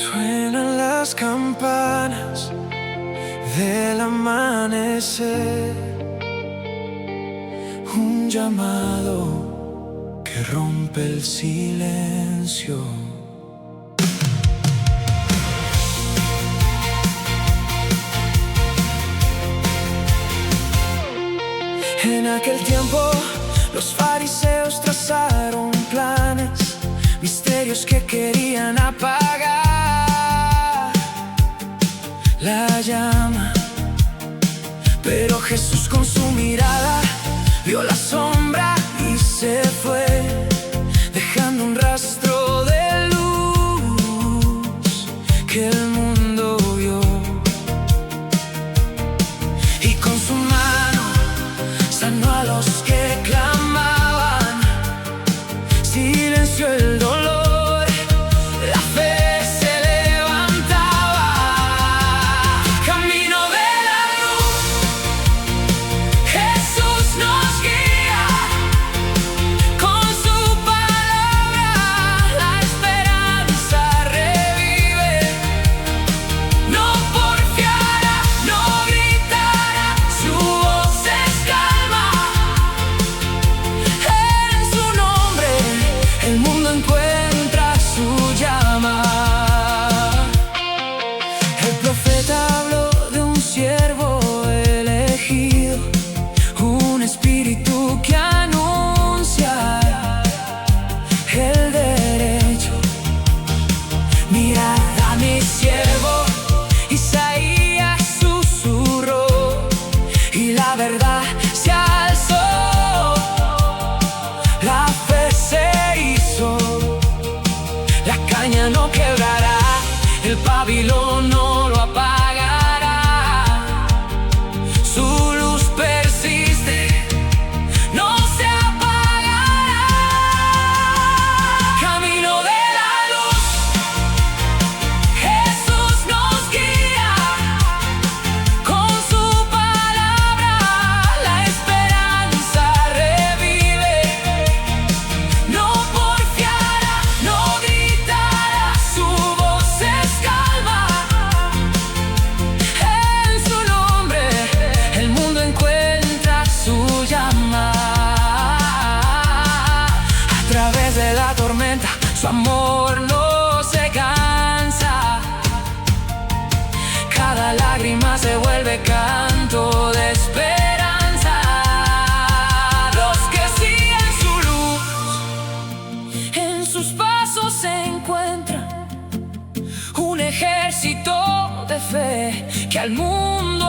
Suenan las campanas del amanecer, un llamado que rompe el silencio. En aquel tiempo los fariseos trazaron planes, misterios que querían apagar la llama. Pero Jesús con su mirada vio la sombra y se fue, dejando un rastro de luz que el mundo vio. Y con su mano sanó a los que clamaban, silenció el dolor, la fe se levantaba. Camino de la luz, Jesús nos guía, con su palabra la esperanza revive. No porfiará, no gritará, su voz es calma. En su nombre el mundo encuentra su llama. El profeta habló de un siervo elegido, un espíritu que anuncia el derecho. Mirad a mi siervo, Isaías susurró, y la verdad se alzó, la fe se hizo, la caña no quebrará, el pabilo no lo apagará. Su luz persiste, no se apagará. Camino de la luz, Jesús nos guía, con su palabra la esperanza revive. No porfiará, no gritará, su voz es calma. En su nombre el mundo encuentra su llama. A través de la tormenta su amor no se cansa, cada lágrima se vuelve canto de esperanza. Los que siguen su luz, en sus pasos se encuentra un ejército de fe que al mundo